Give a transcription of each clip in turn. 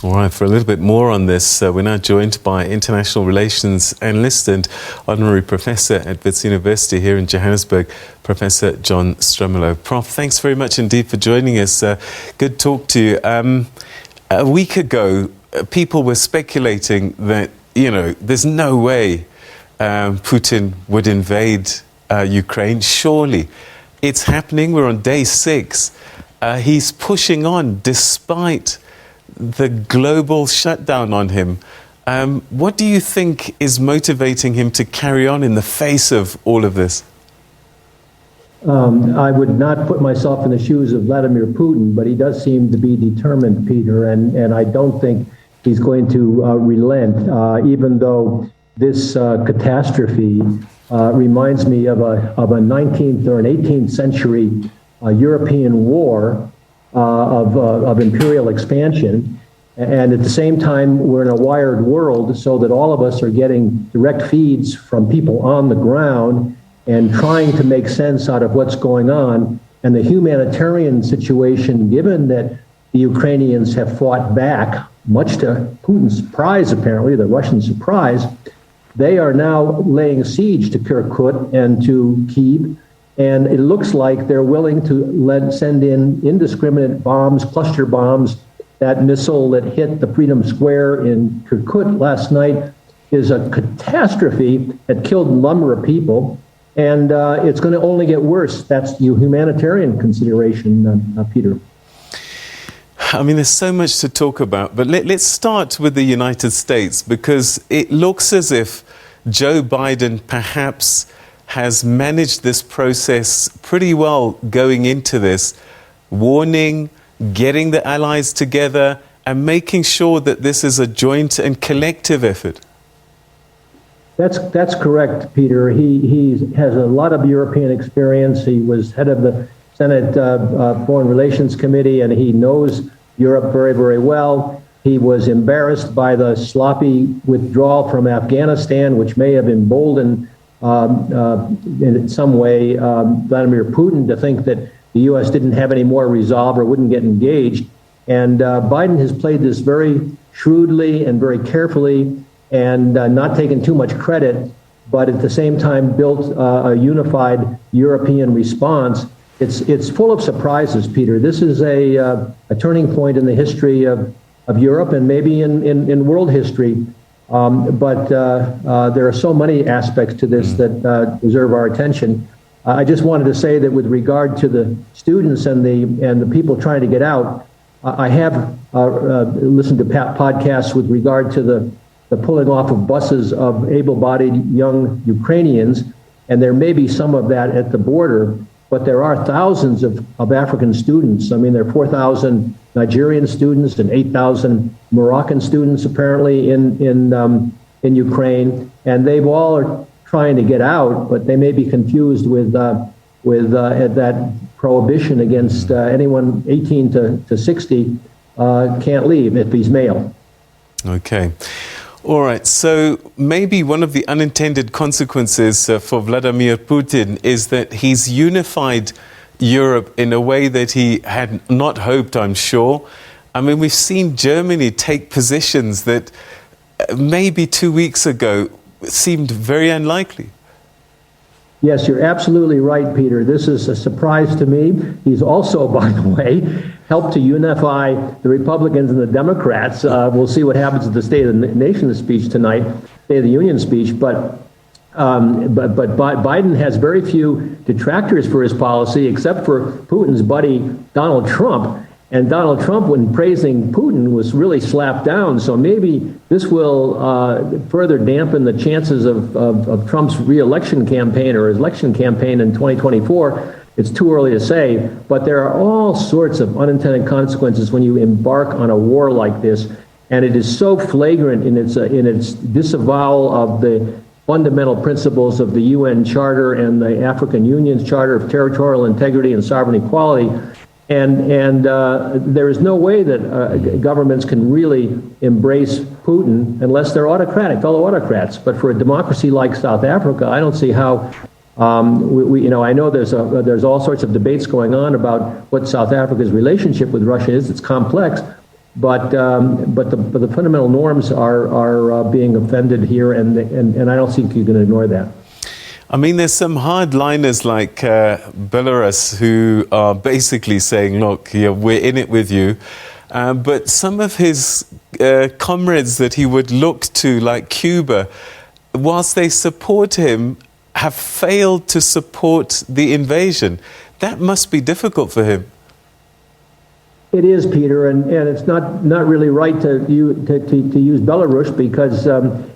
All right, for a little bit more on this, we're now joined by International Relations Analyst and Honorary Professor at Wits University here in Johannesburg, Professor John Stremlau. Prof, thanks very much indeed for joining us. Good talk to you. A week ago, people were speculating that, there's no way Putin would invade Ukraine. Surely it's happening. We're on day 6. He's pushing on despite the global shutdown on him. What do you think is motivating him to carry on in the face of all of this? I would not put myself in the shoes of Vladimir Putin, but he does seem to be determined, Peter, and I don't think he's going to relent, even though this catastrophe reminds me of a 19th or an 18th century European war of imperial expansion. And at the same time, we're in a wired world so that all of us are getting direct feeds from people on the ground and trying to make sense out of what's going on. And the humanitarian situation, given that the Ukrainians have fought back, much to Putin's surprise, apparently, the Russian surprise, they are now laying siege to Kirkuk and to Kyiv. And it looks like they're willing to send in indiscriminate bombs, cluster bombs. That missile that hit the Freedom Square in Kirkuk last night is a catastrophe that killed a number of people. And it's going to only get worse. That's the humanitarian consideration, Peter. I mean, there's so much to talk about, but let's start with the United States, because it looks as if Joe Biden perhaps has managed this process pretty well going into this, warning, getting the allies together, and making sure that this is a joint and collective effort. That's correct, Peter. He has a lot of European experience. He was head of the Senate Foreign Relations Committee, and he knows Europe very, very well. He was embarrassed by the sloppy withdrawal from Afghanistan, which may have emboldened in some way Vladimir Putin to think that the U.S. didn't have any more resolve or wouldn't get engaged. And Biden has played this very shrewdly and very carefully and not taken too much credit, but at the same time built a unified European response. It's full of surprises, Peter. This is a turning point in the history of Europe and maybe in world history. But there are so many aspects to this that deserve our attention. I just wanted to say that with regard to the students and the people trying to get out, I have listened to podcasts with regard to the pulling off of buses of able-bodied young Ukrainians, and there may be some of that at the border, but there are thousands of African students. I mean, there are 4,000 Nigerian students and 8,000 Moroccan students apparently in Ukraine, and they've all are trying to get out, but they may be confused with that prohibition against anyone 18 to 60 can't leave if he's male. Okay. All right, so maybe one of the unintended consequences for Vladimir Putin is that he's unified Europe in a way that he had not hoped, I'm sure. I mean, we've seen Germany take positions that maybe 2 weeks ago seemed very unlikely. Yes, you're absolutely right, Peter. This is a surprise to me. He's also, by the way, helped to unify the Republicans and the Democrats. We'll see what happens at the State of the Nation speech tonight, State of the Union speech. But Biden has very few detractors for his policy, except for Putin's buddy, Donald Trump. And Donald Trump, when praising Putin, was really slapped down. So maybe this will further dampen the chances of Trump's re-election campaign or his election campaign in 2024. It's too early to say, but there are all sorts of unintended consequences when you embark on a war like this. And it is so flagrant in its disavowal of the fundamental principles of the UN Charter and the African Union's Charter of Territorial Integrity and Sovereign Equality. And there is no way that governments can really embrace Putin unless they're autocratic, fellow autocrats. But for a democracy like South Africa, I don't see how. I know there's all sorts of debates going on about what South Africa's relationship with Russia is. It's complex, but the fundamental norms are being offended here, and I don't think you can ignore that. I mean, there's some hardliners like Belarus who are basically saying, look, yeah, we're in it with you. But some of his comrades that he would look to, like Cuba, whilst they support him, have failed to support the invasion. That must be difficult for him. It is, Peter, and it's not really right to use Belarus because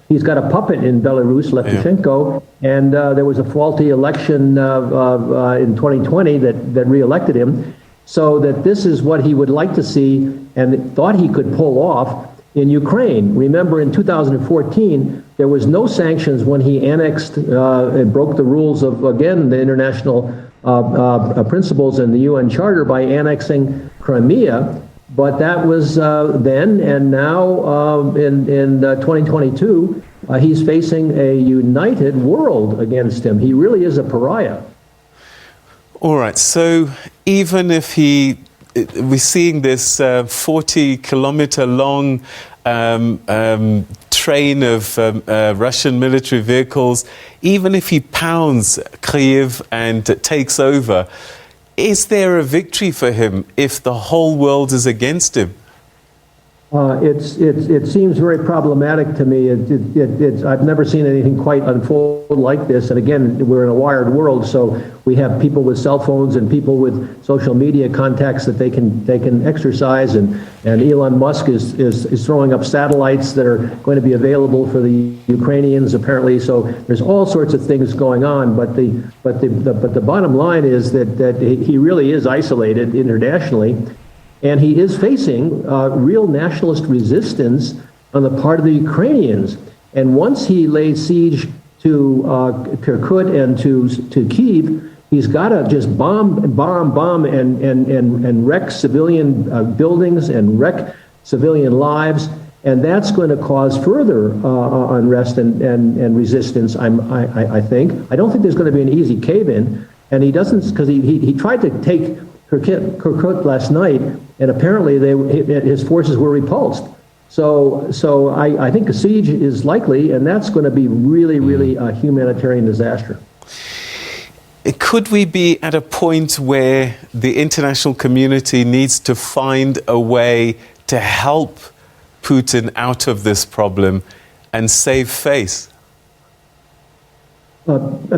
he's got a puppet in Belarus, Lukashenko, and there was a faulty election in 2020 that reelected him. So that this is what he would like to see and thought he could pull off in Ukraine. Remember, in 2014, there was no sanctions when he annexed and broke the rules of, again, the international principles and the UN Charter by annexing Crimea. But that was then, and now in 2022, he's facing a united world against him. He really is a pariah. All right, so even if we're seeing this 40-kilometer long train of Russian military vehicles, even if he pounds Kyiv and takes over, is there a victory for him if the whole world is against him? It seems very problematic to me. I've never seen anything quite unfold like this. And again, we're in a wired world, so we have people with cell phones and people with social media contacts that they can exercise. And Elon Musk is throwing up satellites that are going to be available for the Ukrainians, apparently. So there's all sorts of things going on. But the bottom line is that he really is isolated internationally. And he is facing real nationalist resistance on the part of the Ukrainians. And once he lays siege to Kirkuk and to Kyiv, he's got to just bomb and wreck civilian buildings and wreck civilian lives. And that's going to cause further unrest and resistance, I think. I don't think there's going to be an easy cave-in. And he doesn't, because he tried to take Kirkuk last night, and apparently his forces were repulsed. So I think a siege is likely, and that's going to be really a humanitarian disaster. Could we be at a point where the international community needs to find a way to help Putin out of this problem and save face?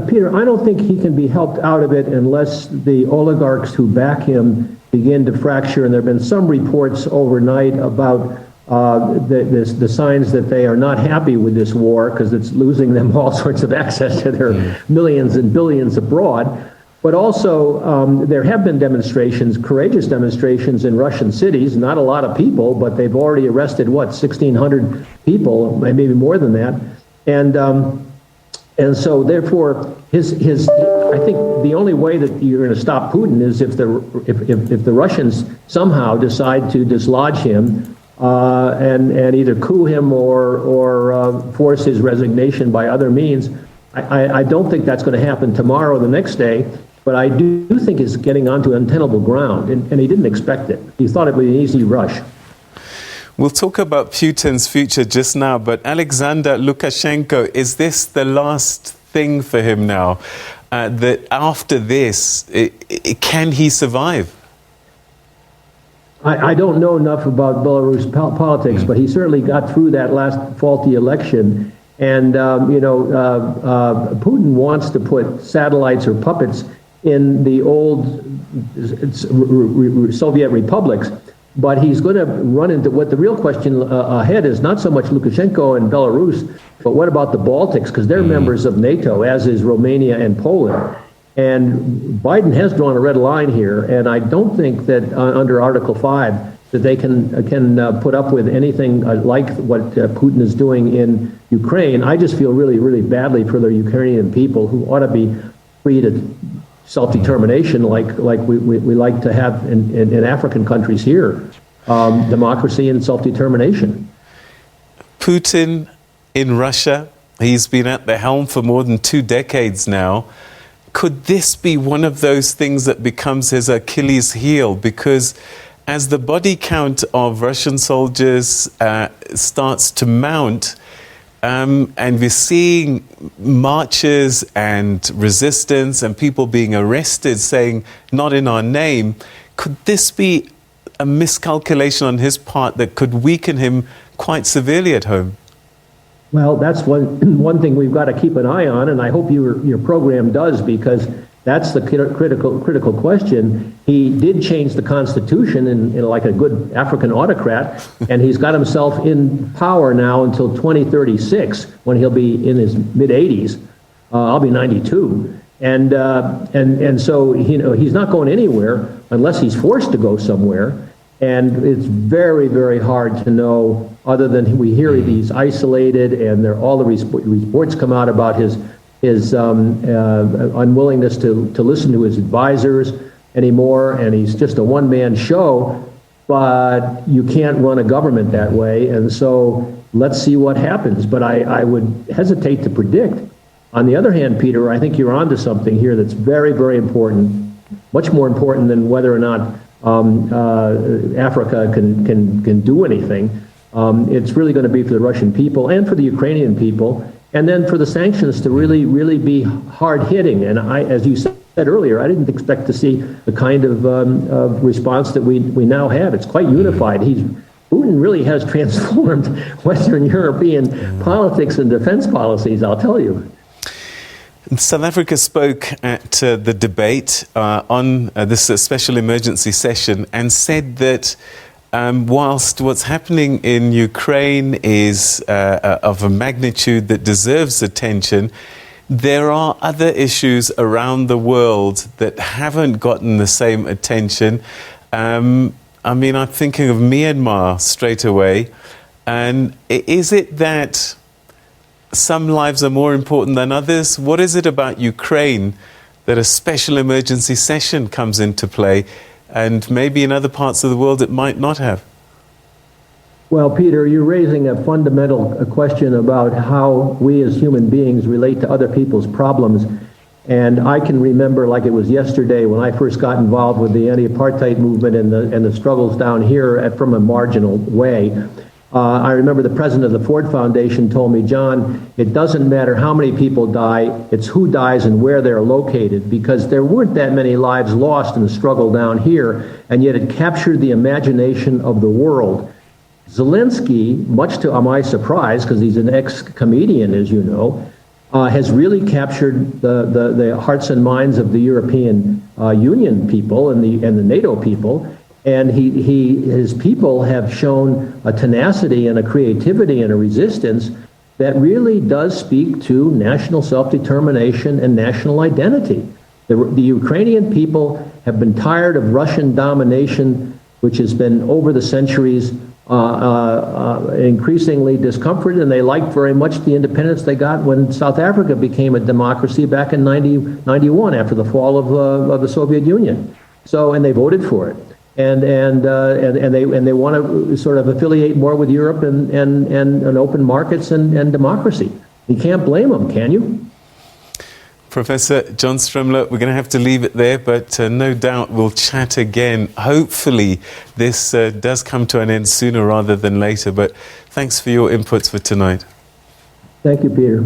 Peter, I don't think he can be helped out of it unless the oligarchs who back him begin to fracture. And there have been some reports overnight about the signs that they are not happy with this war because it's losing them all sorts of access to their millions and billions abroad. But also, there have been demonstrations, courageous demonstrations in Russian cities, not a lot of people, but they've already arrested, 1,600 people, maybe more than that. And so, therefore, I think the only way that you're going to stop Putin is if the Russians somehow decide to dislodge him and either coup him or force his resignation by other means. I don't think that's going to happen tomorrow or the next day, but I do think it's getting onto untenable ground, and he didn't expect it. He thought it would be an easy rush. We'll talk about Putin's future just now, but Alexander Lukashenko, is this the last thing for him now? That after this, can he survive? I don't know enough about Belarus politics, but he certainly got through that last faulty election. And, Putin wants to put satellites or puppets in the old Soviet republics. But he's going to run into what the real question ahead is, not so much Lukashenko and Belarus, but what about the Baltics? Because they're members of NATO, as is Romania and Poland. And Biden has drawn a red line here, and I don't think that under Article 5 that they can put up with anything like what Putin is doing in Ukraine. I just feel really badly for the Ukrainian people who ought to be free to self-determination like we like to have in African countries here, democracy and self-determination. Putin in Russia, he's been at the helm for more than 2 decades now. Could this be one of those things that becomes his Achilles heel? Because as the body count of Russian soldiers starts to mount, and we're seeing marches and resistance and people being arrested saying, not in our name, could this be a miscalculation on his part that could weaken him quite severely at home? Well, that's one thing we've got to keep an eye on, and I hope your program does, because that's the critical question. He did change the Constitution in like a good African autocrat, and he's got himself in power now until 2036, when he'll be in his mid-80s. I'll be 92, and so he's not going anywhere unless he's forced to go somewhere. And it's very, very hard to know, other than we hear these isolated, and all the reports come out about his unwillingness to listen to his advisors anymore, and he's just a one-man show. But you can't run a government that way, and so let's see what happens. But I would hesitate to predict. On the other hand, Peter, I think you're onto something here that's very, very important, much more important than whether or not Africa can do anything. It's really going to be for the Russian people and for the Ukrainian people, and then for the sanctions to really be hard-hitting. And as you said earlier, I didn't expect to see the kind of response that we now have. It's quite unified. Putin really has transformed Western European politics and defense policies, I'll tell you. South Africa spoke at the debate on this special emergency session and said that whilst what's happening in Ukraine is of a magnitude that deserves attention, there are other issues around the world that haven't gotten the same attention. I mean, I'm thinking of Myanmar straight away. And is it that some lives are more important than others? What is it about Ukraine that a special emergency session comes into play, and maybe in other parts of the world it might not have? Well, Peter, you're raising a fundamental question about how we as human beings relate to other people's problems. And I can remember like it was yesterday when I first got involved with the anti-apartheid movement and the struggles down here from a marginal way. I remember the president of the Ford Foundation told me, John, it doesn't matter how many people die, it's who dies and where they're located, because there weren't that many lives lost in the struggle down here, and yet it captured the imagination of the world. Zelensky, much to my surprise, because he's an ex-comedian, as you know, has really captured the hearts and minds of the European Union people and the NATO people. And his people have shown a tenacity and a creativity and a resistance that really does speak to national self-determination and national identity. The Ukrainian people have been tired of Russian domination, which has been over the centuries increasingly discomforted, and they liked very much the independence they got when South Africa became a democracy back in 1991 after the fall of the Soviet Union. So, and they voted for it. And they want to sort of affiliate more with Europe and open markets and democracy. You can't blame them, can you? Professor John Stremlau, we're going to have to leave it there, but no doubt we'll chat again. Hopefully this does come to an end sooner rather than later, but thanks for your inputs for tonight. Thank you, Peter.